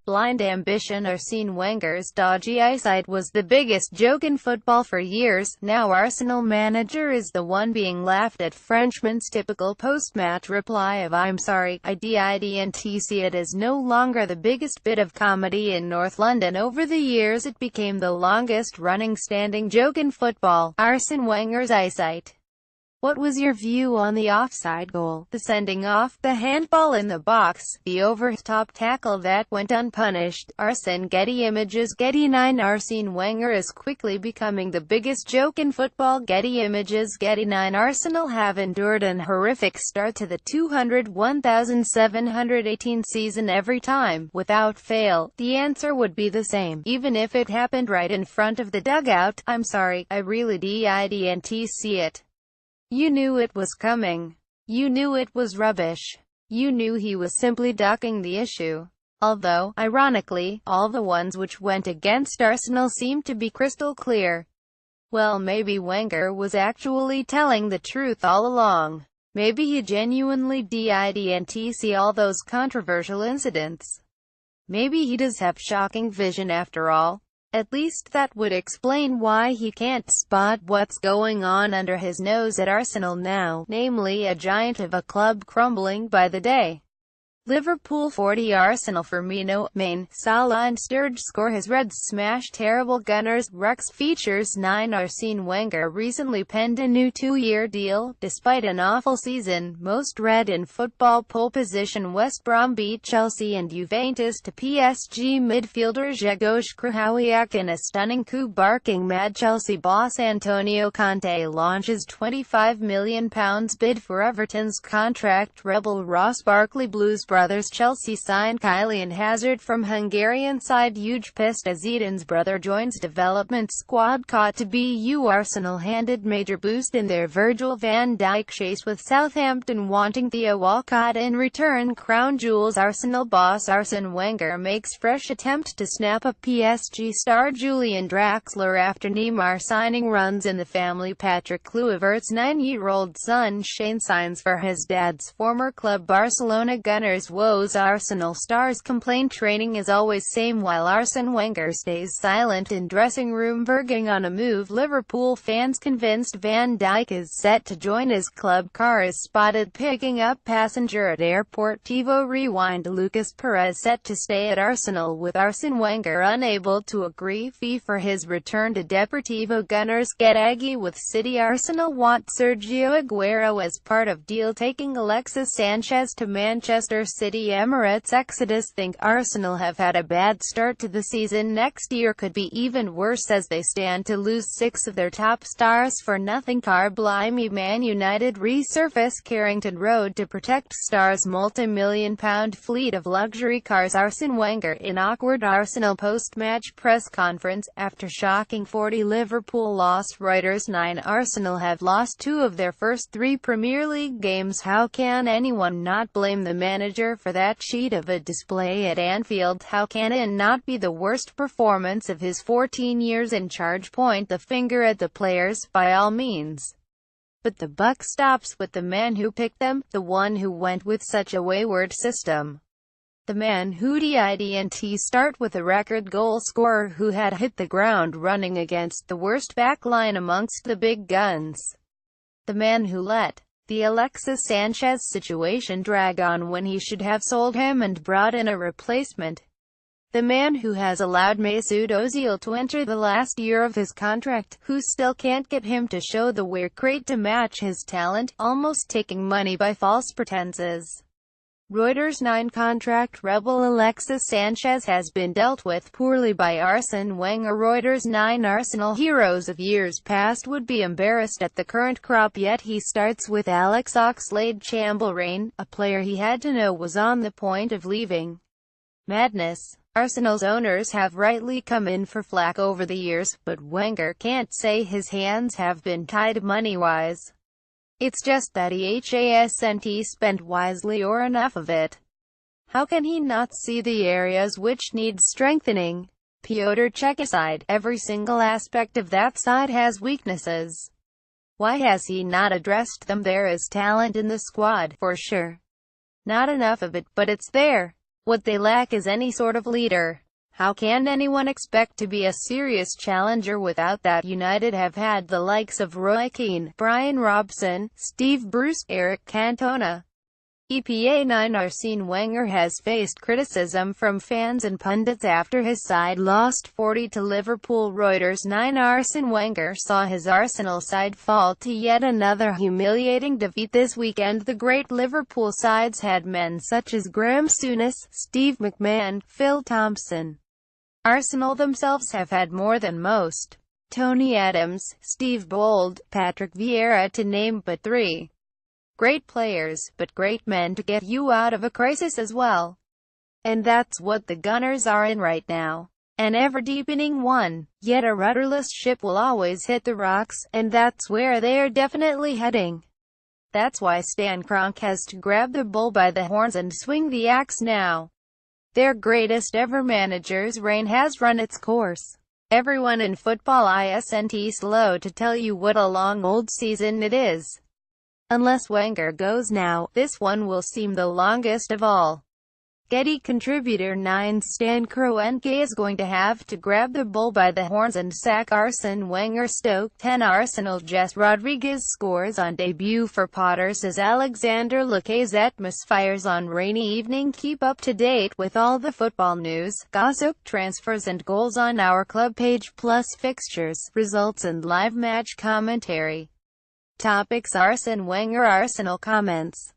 blind ambition. Arsene Wenger's dodgy eyesight was the biggest joke in football for years. Now Arsenal manager is the one being laughed at. Frenchman's typical post-match reply of "I'm sorry, I didn't see it" is no longer the biggest bit of comedy in North London. Over the years it became the longest-running standing joke in football. Arsene Wenger's eyesight. What was your view on the offside goal, the sending off, the handball in the box, the over-the-top tackle that went unpunished? Arsene Getty Images Getty 9. Arsene Wenger is quickly becoming the biggest joke in football. Getty Images Getty 9. Arsenal have endured an horrific start to the 201,718 season. Every time, without fail, the answer would be the same, even if it happened right in front of the dugout: "I'm sorry, I really didn't see it." You knew it was coming. You knew it was rubbish. You knew he was simply ducking the issue. Although, ironically, all the ones which went against Arsenal seemed to be crystal clear. Well, maybe Wenger was actually telling the truth all along. Maybe he genuinely didn't see all those controversial incidents. Maybe he does have shocking vision after all. At least that would explain why he can't spot what's going on under his nose at Arsenal now, namely a giant of a club crumbling by the day. Liverpool 40, Arsenal. Firmino, Maine, Salah and Sturridge score. His Reds smash terrible Gunners. Rex features 9. Arsene Wenger recently penned a new 2-year deal, despite an awful season. Most read in football pole position: West Brom beat Chelsea and Juventus to PSG. Midfielder Grzegorz Krychowiak in a stunning coup. Barking mad Chelsea boss Antonio Conte launches £25 million bid for Everton's contract rebel Ross Barkley. Blues brothers. Chelsea sign Kylian Hazard from Hungarian side. Huge pissed as Zidane's brother joins development squad. Caught to BU. Arsenal handed major boost in their Virgil van Dijk chase, with Southampton wanting Theo Walcott in return. Crown jewels. Arsenal boss Arsene Wenger makes fresh attempt to snap up PSG star Julian Draxler after Neymar signing. Runs in the family. Patrick Kluivert's 9-year-old son Shane signs for his dad's former club Barcelona. Gunners woes. Arsenal stars complain training is always same, while Arsene Wenger stays silent in dressing room verging on a move. Liverpool fans convinced Van Dijk is set to join his club. Car is spotted picking up passenger at airport. TiVo rewind. Lucas Perez set to stay at Arsenal, with Arsene Wenger unable to agree fee for his return to Deportivo. Gunners get aggy with City. Arsenal want Sergio Aguero as part of deal, taking Alexis Sanchez to Manchester City. Emirates exodus. Think Arsenal have had a bad start to the season. Next year could be even worse as they stand to lose 6 of their top stars for nothing. Car blimey. Man United resurface Carrington Road to protect stars' multi-million-pound fleet of luxury cars. Arsene Wenger in awkward Arsenal post-match press conference after shocking 40 Liverpool loss. Reuters 9. Arsenal have lost 2 of their first 3 Premier League games. How can anyone not blame the manager for that sheet of a display at Anfield? How can it not be the worst performance of his 14 years in charge? Point the finger at the players, by all means. But the buck stops with the man who picked them, the one who went with such a wayward system. The man who didn't start with a record goal scorer who had hit the ground running against the worst backline amongst the big guns. The man who let the Alexis Sanchez situation drag on when he should have sold him and brought in a replacement. The man who has allowed Mesut Ozil to enter the last year of his contract, who still can't get him to show the work rate to match his talent, almost taking money by false pretenses. Reuters 9. Contract rebel Alexis Sanchez has been dealt with poorly by Arsene Wenger. Reuters 9. Arsenal heroes of years past would be embarrassed at the current crop, yet he starts with Alex Oxlade-Chamberlain, a player he had to know was on the point of leaving. Madness. Arsenal's owners have rightly come in for flack over the years, but Wenger can't say his hands have been tied money-wise. It's just that he hasn't spent wisely or enough of it. How can he not see the areas which need strengthening? Piotr Cech aside, every single aspect of that side has weaknesses. Why has he not addressed them? There is talent in the squad, for sure. Not enough of it, but it's there. What they lack is any sort of leader. How can anyone expect to be a serious challenger without that? United have had the likes of Roy Keane, Brian Robson, Steve Bruce, Eric Cantona. EPA 9 Arsene Wenger has faced criticism from fans and pundits after his side lost 40 to Liverpool. Reuters 9 Arsene Wenger saw his Arsenal side fall to yet another humiliating defeat this weekend. The great Liverpool sides had men such as Graham Souness, Steve McMahon, Phil Thompson. Arsenal themselves have had more than most. Tony Adams, Steve Bold, Patrick Vieira to name but three. Great players, but great men to get you out of a crisis as well. And that's what the Gunners are in right now. An ever-deepening one. Yet a rudderless ship will always hit the rocks, and that's where they are definitely heading. That's why Stan Kroenke has to grab the bull by the horns and swing the axe now. Their greatest ever manager's reign has run its course. Everyone in football isn't slow to tell you what a long old season it is. Unless Wenger goes now, this one will seem the longest of all. Getty contributor 9 Stan Kroenke is going to have to grab the bull by the horns and sack Arsene Wenger. Stoke 10 Arsenal Jess Rodriguez scores on debut for Potters as Alexander Lacazette misfires on rainy evening. Keep up to date with all the football news, gossip, transfers and goals on our club page, plus fixtures, results and live match commentary. Topics: Arsene Wenger Arsenal comments.